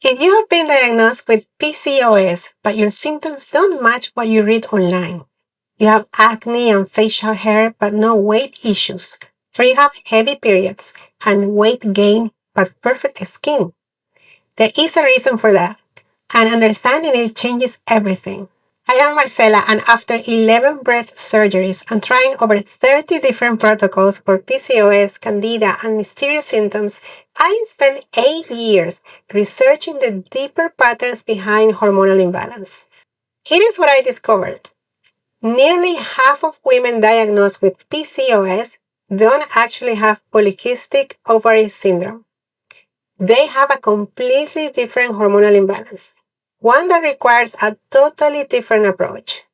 If you have been diagnosed with PCOS, but your symptoms don't match what you read online, you have acne and facial hair, but no weight issues, or you have heavy periods and weight gain, but perfect skin, there is a reason for that, and understanding it changes everything. I am Marcela, and after 11 breast surgeries and trying over 30 different protocols for PCOS, candida, and mysterious symptoms, I spent 8 years researching the deeper patterns behind hormonal imbalance. Here is what I discovered. Nearly half of women diagnosed with PCOS don't actually have polycystic ovary syndrome. They have a completely different hormonal imbalance, one that requires a totally different approach.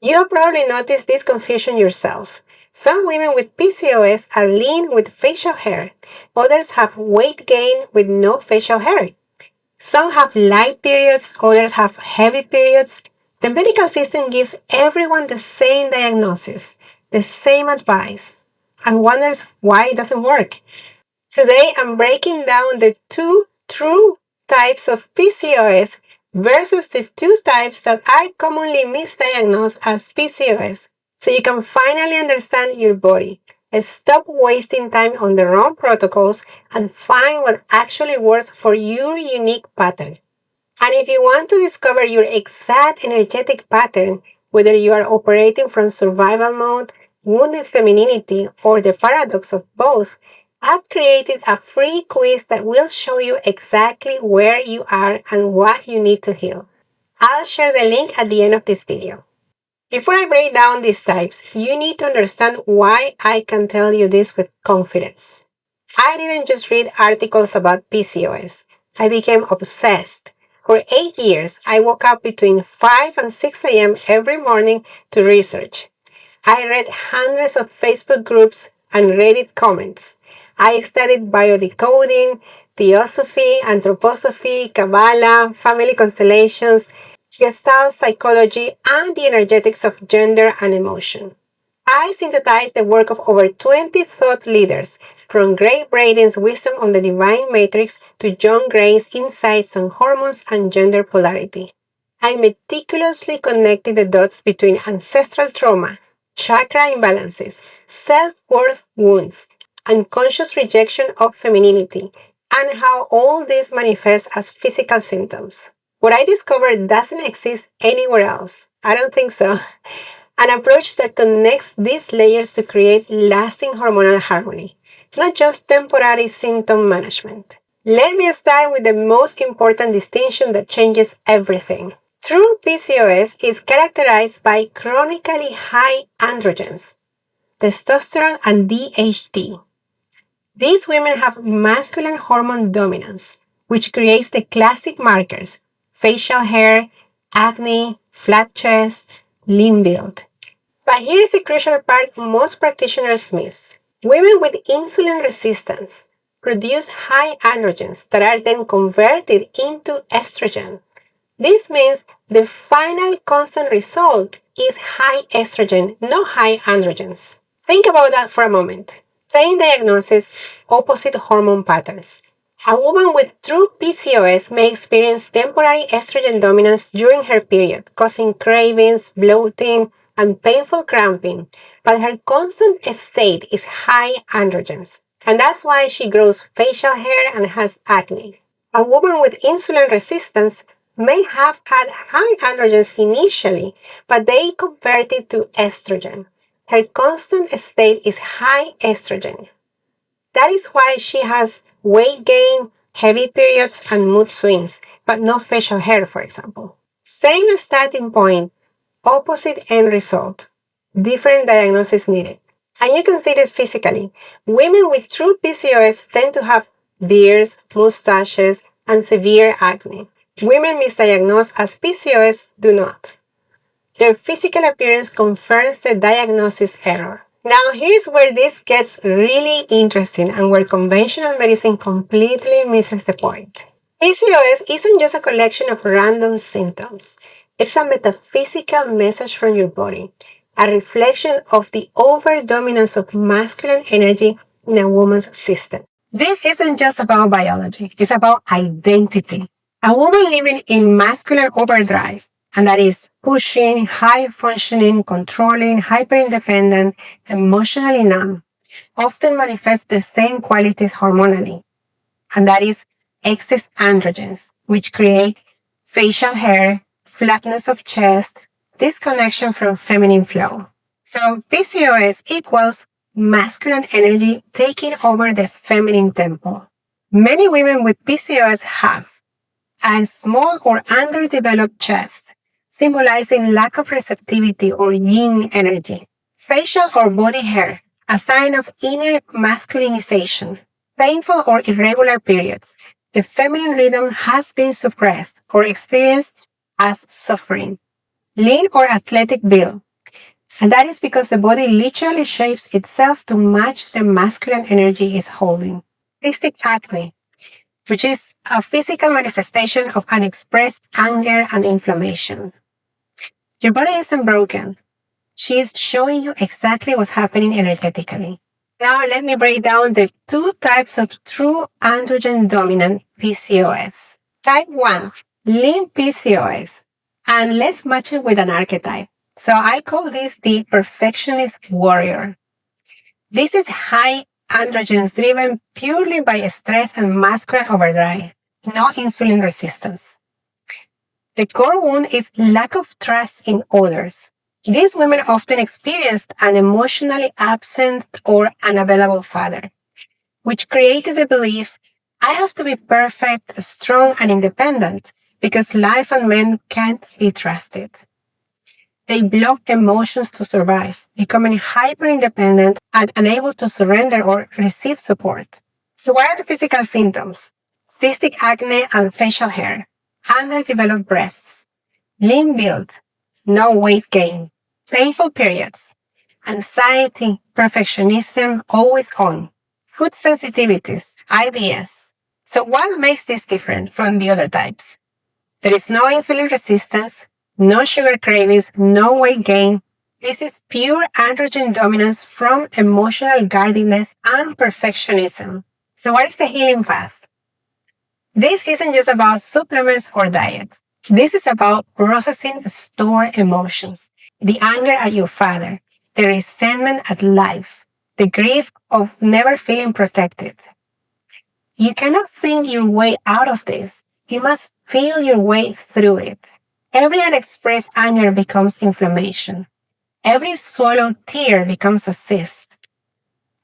You have probably noticed this confusion yourself. Some women with PCOS are lean with facial hair. Others have weight gain with no facial hair. Some have light periods, others have heavy periods. The medical system gives everyone the same diagnosis, the same advice, and wonders why it doesn't work. Today, I'm breaking down the two true types of PCOS versus the two types that are commonly misdiagnosed as PCOS, so you can finally understand your body, stop wasting time on the wrong protocols, and find what actually works for your unique pattern. And if you want to discover your exact energetic pattern, whether you are operating from survival mode, wounded femininity, or the paradox of both, I've created a free quiz that will show you exactly where you are and what you need to heal. I'll share the link at the end of this video. Before I break down these types, you need to understand why I can tell you this with confidence. I didn't just read articles about PCOS. I became obsessed. For 8 years, I woke up between 5 and 6 a.m. every morning to research. I read hundreds of Facebook groups and Reddit comments. I studied biodecoding, theosophy, anthroposophy, Kabbalah, family constellations, Gestalt psychology, and the energetics of gender and emotion. I synthesized the work of over 20 thought leaders, from Gray Braden's wisdom on the divine matrix to John Gray's insights on hormones and gender polarity. I meticulously connected the dots between ancestral trauma, chakra imbalances, self-worth wounds, unconscious rejection of femininity, and how all this manifests as physical symptoms. What I discovered doesn't exist anywhere else. I don't think so. An approach that connects these layers to create lasting hormonal harmony, not just temporary symptom management. Let me start with the most important distinction that changes everything. True PCOS is characterized by chronically high androgens, testosterone and DHT. These women have masculine hormone dominance, which creates the classic markers: facial hair, acne, flat chest, lean build. But here is the crucial part most practitioners miss. Women with insulin resistance produce high androgens that are then converted into estrogen. This means the final constant result is high estrogen, not high androgens. Think about that for a moment. Same diagnosis, opposite hormone patterns. A woman with true PCOS may experience temporary estrogen dominance during her period, causing cravings, bloating, and painful cramping, but her constant state is high androgens, and that's why she grows facial hair and has acne. A woman with insulin resistance may have had high androgens initially, but they converted to estrogen. Her constant state is high estrogen. That is why she has weight gain, heavy periods, and mood swings, but no facial hair, for example. Same starting point, opposite end result. Different diagnosis needed. And you can see this physically. Women with true PCOS tend to have beards, mustaches, and severe acne. Women misdiagnosed as PCOS do not. Their physical appearance confirms the diagnosis error. Now here's where this gets really interesting and where conventional medicine completely misses the point. PCOS isn't just a collection of random symptoms. It's a metaphysical message from your body, a reflection of the overdominance of masculine energy in a woman's system. This isn't just about biology, it's about identity. A woman living in muscular overdrive, and that is pushing, high functioning, controlling, hyper independent, emotionally numb, often manifests the same qualities hormonally, and that is excess androgens, which create facial hair, flatness of chest, disconnection from feminine flow. So PCOS equals masculine energy taking over the feminine tempo. Many women with PCOS have a small or underdeveloped chest, symbolizing lack of receptivity or yin energy. Facial or body hair, a sign of inner masculinization. Painful or irregular periods. The feminine rhythm has been suppressed or experienced as suffering. Lean or athletic build. And that is because the body literally shapes itself to match the masculine energy it's holding. Cystic acne, which is a physical manifestation of unexpressed anger and inflammation. Your body isn't broken. She is showing you exactly what's happening energetically. Now let me break down the two types of true androgen-dominant PCOS. Type 1, lean PCOS. And let's match it with an archetype. So I call this the perfectionist warrior. This is high androgens driven purely by stress and muscular overdrive, no insulin resistance. The core wound is lack of trust in others. These women often experienced an emotionally absent or unavailable father, which created the belief, I have to be perfect, strong, and independent because life and men can't be trusted. They block emotions to survive, becoming hyper-independent and unable to surrender or receive support. So what are the physical symptoms? Cystic acne and facial hair, underdeveloped breasts, lean build, no weight gain, painful periods, anxiety, perfectionism, always on, food sensitivities, IBS. So what makes this different from the other types? There is no insulin resistance, no sugar cravings, no weight gain. This is pure androgen dominance from emotional guardedness and perfectionism. So what is the healing path? This isn't just about supplements or diets. This is about processing stored emotions, the anger at your father, the resentment at life, the grief of never feeling protected. You cannot think your way out of this. You must feel your way through it. Every unexpressed anger becomes inflammation. Every swallowed tear becomes a cyst.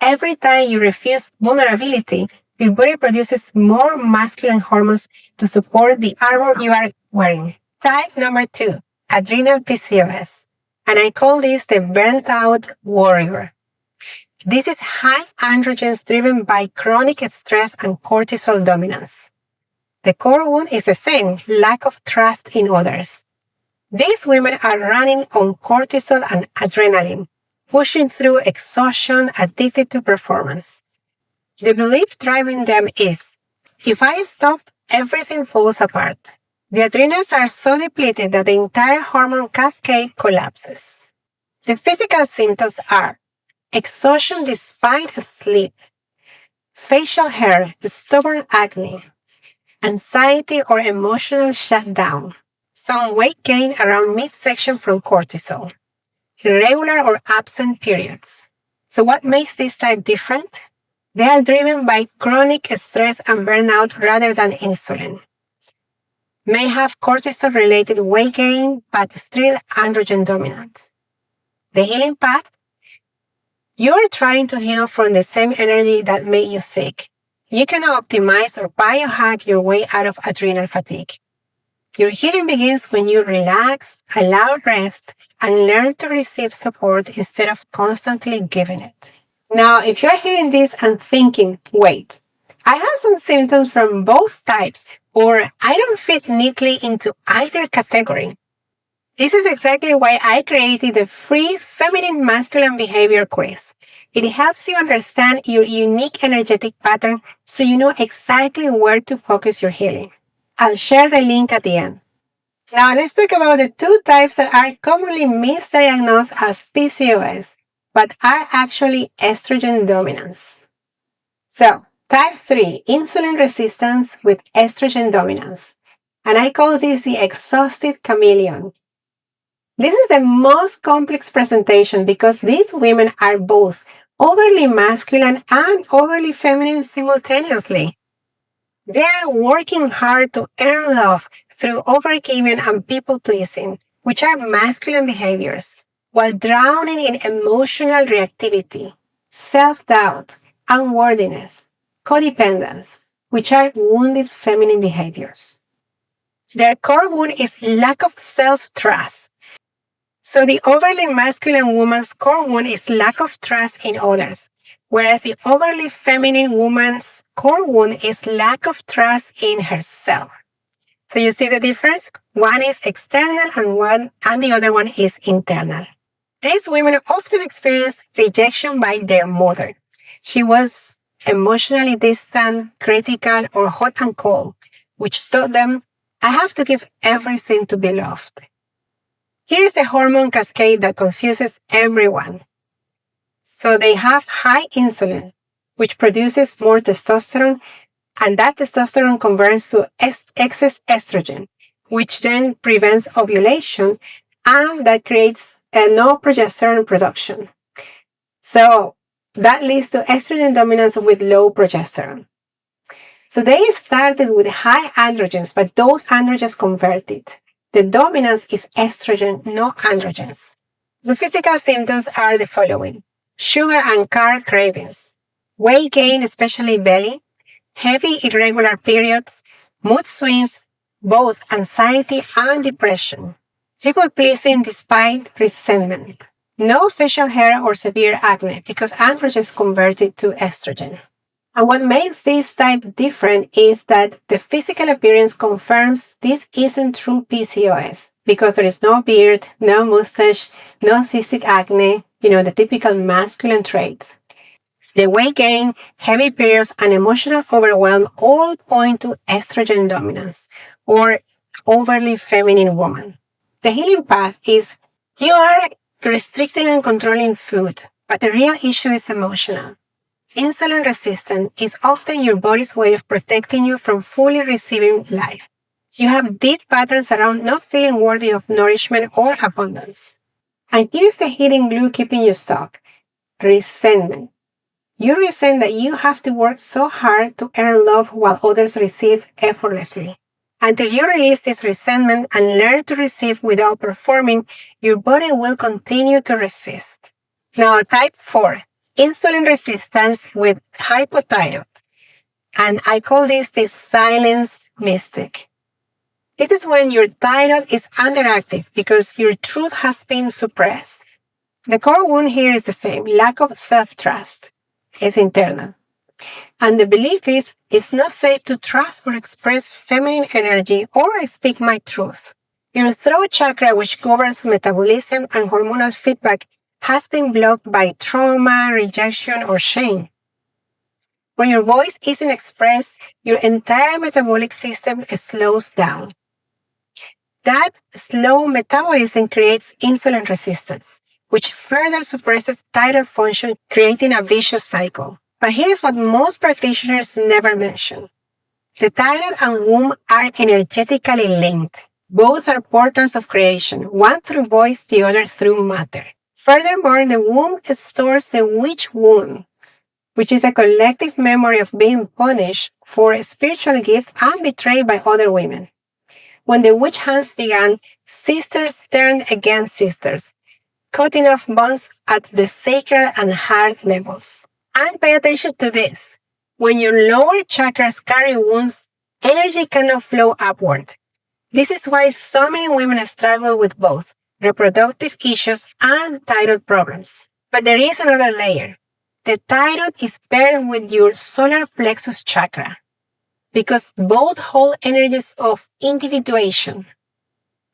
Every time you refuse vulnerability, your body produces more masculine hormones to support the armor you are wearing. Type number 2, adrenal PCOS. And I call this the burnt out warrior. This is high androgens driven by chronic stress and cortisol dominance. The core wound is the same, lack of trust in others. These women are running on cortisol and adrenaline, pushing through exhaustion, addicted to performance. The belief driving them is, if I stop, everything falls apart. The adrenals are so depleted that the entire hormone cascade collapses. The physical symptoms are exhaustion despite sleep, facial hair, stubborn acne, anxiety or emotional shutdown, some weight gain around midsection from cortisol, irregular or absent periods. So what makes this type different? They are driven by chronic stress and burnout rather than insulin. May have cortisol-related weight gain, but still androgen dominant. The healing path? You are trying to heal from the same energy that made you sick. You cannot optimize or biohack your way out of adrenal fatigue. Your healing begins when you relax, allow rest, and learn to receive support instead of constantly giving it. Now, if you're hearing this and thinking, wait, I have some symptoms from both types, or I don't fit neatly into either category. This is exactly why I created the free Feminine Masculine Behavior Quiz. It helps you understand your unique energetic pattern so you know exactly where to focus your healing. I'll share the link at the end. Now let's talk about the two types that are commonly misdiagnosed as PCOS, but are actually estrogen dominance. So, type 3, insulin resistance with estrogen dominance. And I call this the exhausted chameleon. This is the most complex presentation because these women are both overly masculine and overly feminine simultaneously. They are working hard to earn love through overgiving and people-pleasing, which are masculine behaviors, while drowning in emotional reactivity, self-doubt, unworthiness, codependence, which are wounded feminine behaviors. Their core wound is lack of self-trust. So the overly masculine woman's core wound is lack of trust in others, whereas the overly feminine woman's core wound is lack of trust in herself. So you see the difference? One is external and the other one is internal. These women often experience rejection by their mother. She was emotionally distant, critical, or hot and cold, which taught them, I have to give everything to be loved. Here's the hormone cascade that confuses everyone. So they have high insulin, which produces more testosterone, and that testosterone converts to excess estrogen, which then prevents ovulation, and that creates no progesterone production. So that leads to estrogen dominance with low progesterone. So they started with high androgens, but those androgens converted. The dominance is estrogen, no androgens. The physical symptoms are the following: sugar and carb cravings, weight gain, especially belly, heavy irregular periods, mood swings, both anxiety and depression, people pleasing despite resentment, no facial hair or severe acne because androgens converted to estrogen. And what makes this type different is that the physical appearance confirms this isn't true PCOS because there is no beard, no mustache, no cystic acne, the typical masculine traits. The weight gain, heavy periods, and emotional overwhelm all point to estrogen dominance or overly feminine woman. The healing path is you are restricting and controlling food, but the real issue is emotional. Insulin resistance is often your body's way of protecting you from fully receiving life. You have deep patterns around not feeling worthy of nourishment or abundance. And here's the hidden glue keeping you stuck: resentment. You resent that you have to work so hard to earn love while others receive effortlessly. Until you release this resentment and learn to receive without performing, your body will continue to resist. Now, type 4. Insulin resistance with hypothyroid. And I call this the silence mystic. It is when your thyroid is underactive because your truth has been suppressed. The core wound here is the same: lack of self-trust. It's internal. And the belief is it's not safe to trust or express feminine energy or speak my truth. Your throat chakra, which governs metabolism and hormonal feedback, has been blocked by trauma, rejection, or shame. When your voice isn't expressed, your entire metabolic system slows down. That slow metabolism creates insulin resistance, which further suppresses thyroid function, creating a vicious cycle. But here's what most practitioners never mention. The thyroid and womb are energetically linked. Both are portals of creation, one through voice, the other through matter. Furthermore, the womb stores the witch wound, which is a collective memory of being punished for spiritual gifts and betrayed by other women. When the witch hunts began, sisters turned against sisters, cutting off bonds at the sacral and heart levels. And pay attention to this. When your lower chakras carry wounds, energy cannot flow upward. This is why so many women struggle with both reproductive issues and thyroid problems. But there is another layer. The thyroid is paired with your solar plexus chakra because both hold energies of individuation,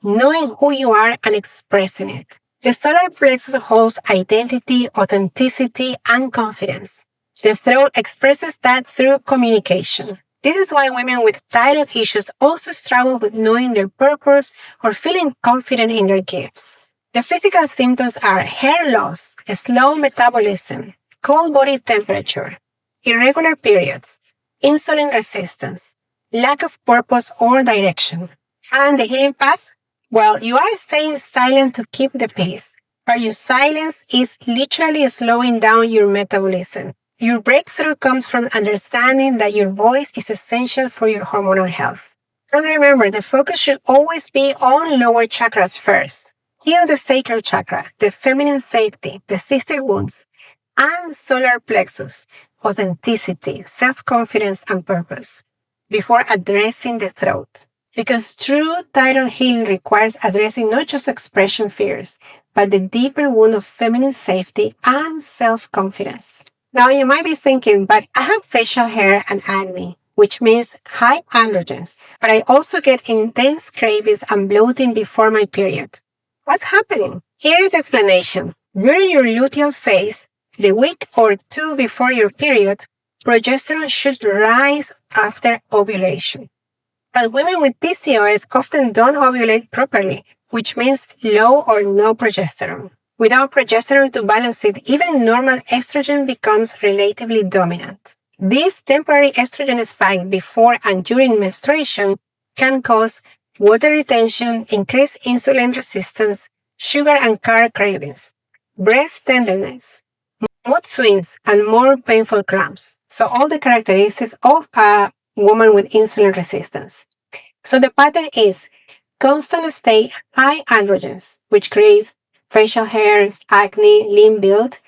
knowing who you are and expressing it. The solar plexus holds identity, authenticity, and confidence. The throat expresses that through communication. This is why women with thyroid issues also struggle with knowing their purpose or feeling confident in their gifts. The physical symptoms are hair loss, slow metabolism, cold body temperature, irregular periods, insulin resistance, lack of purpose or direction. And the healing path? Well, you are staying silent to keep the peace, but your silence is literally slowing down your metabolism. Your breakthrough comes from understanding that your voice is essential for your hormonal health. And remember, the focus should always be on lower chakras first. Heal the sacral chakra, the feminine safety, the sister wounds, and solar plexus, authenticity, self-confidence, and purpose, before addressing the throat. Because true thyroid healing requires addressing not just expression fears, but the deeper wound of feminine safety and self-confidence. Now you might be thinking, but I have facial hair and acne, which means high androgens, but I also get intense cravings and bloating before my period. What's happening? Here is the explanation. During your luteal phase, the week or two before your period, progesterone should rise after ovulation. But women with PCOS often don't ovulate properly, which means low or no progesterone. Without progesterone to balance it, even normal estrogen becomes relatively dominant. This temporary estrogen spike before and during menstruation can cause water retention, increased insulin resistance, sugar and carb cravings, breast tenderness, mood swings, and more painful cramps. So all the characteristics of a woman with insulin resistance. So the pattern is constant state high androgens, which creates facial hair, acne, lean build,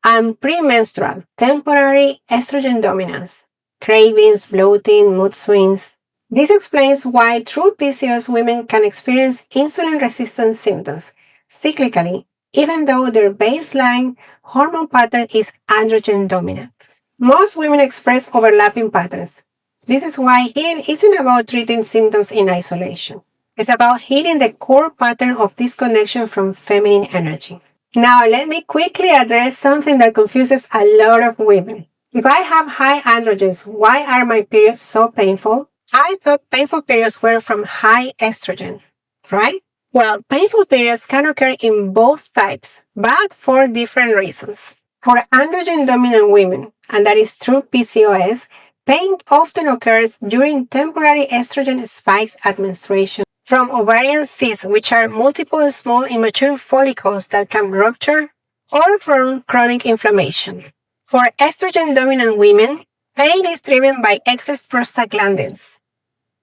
and premenstrual temporary estrogen dominance, cravings, bloating, mood swings. This explains why true PCOS women can experience insulin resistance symptoms cyclically, even though their baseline hormone pattern is androgen dominant. Most women express overlapping patterns. This is why healing isn't about treating symptoms in isolation. It's about healing the core pattern of disconnection from feminine energy. Now, let me quickly address something that confuses a lot of women. If I have high androgens, why are my periods so painful? I thought painful periods were from high estrogen, right? Well, painful periods can occur in both types, but for different reasons. For androgen-dominant women, and that is true PCOS, pain often occurs during temporary estrogen spikes at menstruation from ovarian cysts, which are multiple small immature follicles that can rupture, or from chronic inflammation. For estrogen-dominant women, pain is driven by excess prostaglandins,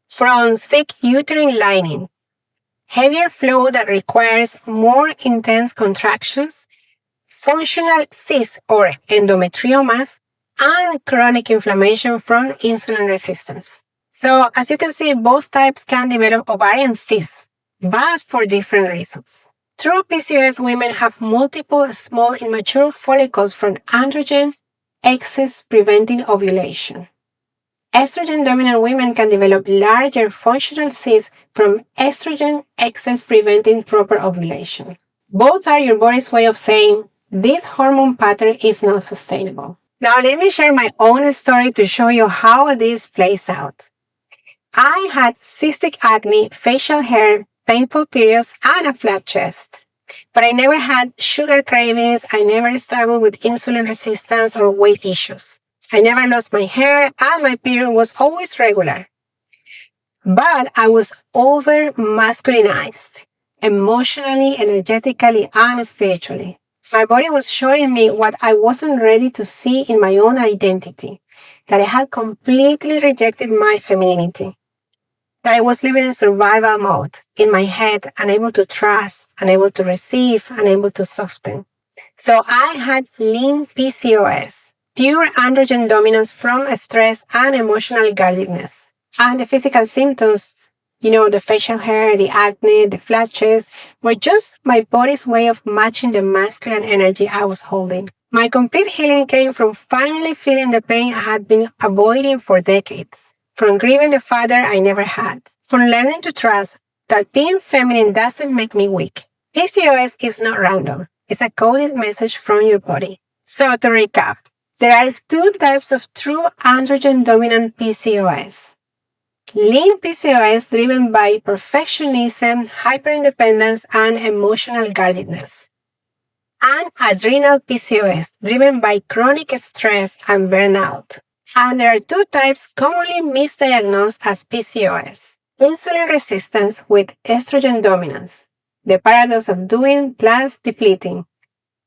from thick uterine lining, heavier flow that requires more intense contractions, functional cysts or endometriomas, and chronic inflammation from insulin resistance. So, as you can see, both types can develop ovarian cysts, but for different reasons. True PCOS women have multiple small immature follicles from androgen excess preventing ovulation. Estrogen-dominant women can develop larger functional cysts from estrogen excess preventing proper ovulation. Both are your body's way of saying, this hormone pattern is not sustainable. Now let me share my own story to show you how this plays out. I had cystic acne, facial hair, painful periods, and a flat chest. But I never had sugar cravings, I never struggled with insulin resistance or weight issues. I never lost my hair, and my period was always regular. But I was over-masculinized, emotionally, energetically, and spiritually. My body was showing me what I wasn't ready to see in my own identity, that I had completely rejected my femininity, that I was living in survival mode, in my head, unable to trust, unable to receive, unable to soften. So I had lean PCOS, pure androgen dominance from stress and emotional guardedness. And the physical symptoms, the facial hair, the acne, the flat chest, were just my body's way of matching the masculine energy I was holding. My complete healing came from finally feeling the pain I had been avoiding for decades, from grieving the father I never had, from learning to trust that being feminine doesn't make me weak. PCOS is not random. It's a coded message from your body. So to recap, there are two types of true androgen-dominant PCOS. Lean PCOS driven by perfectionism, hyperindependence, and emotional guardedness. And adrenal PCOS driven by chronic stress and burnout. And there are two types commonly misdiagnosed as PCOS. Insulin resistance with estrogen dominance, the paradox of doing plus depleting,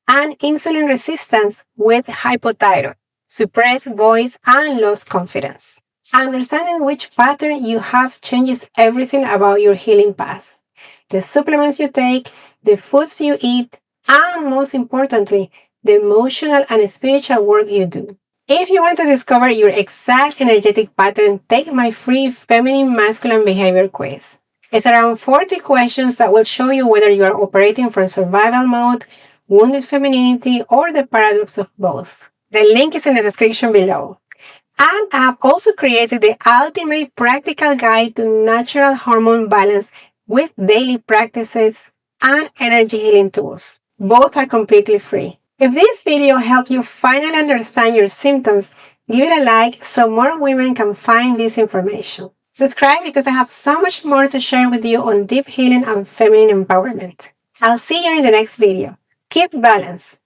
and insulin resistance with hypothyroid, suppressed voice and lost confidence. Understanding which pattern you have changes everything about your healing path. The supplements you take, the foods you eat, and most importantly, the emotional and spiritual work you do. If you want to discover your exact energetic pattern, take my free Feminine Masculine Behavior quiz. It's around 40 questions that will show you whether you are operating from survival mode, wounded femininity, or the paradox of both. The link is in the description below. And I've also created the ultimate practical guide to natural hormone balance with daily practices and energy healing tools. Both are completely free. If this video helped you finally understand your symptoms, give it a like so more women can find this information. Subscribe because I have so much more to share with you on deep healing and feminine empowerment. I'll see you in the next video. Keep balance.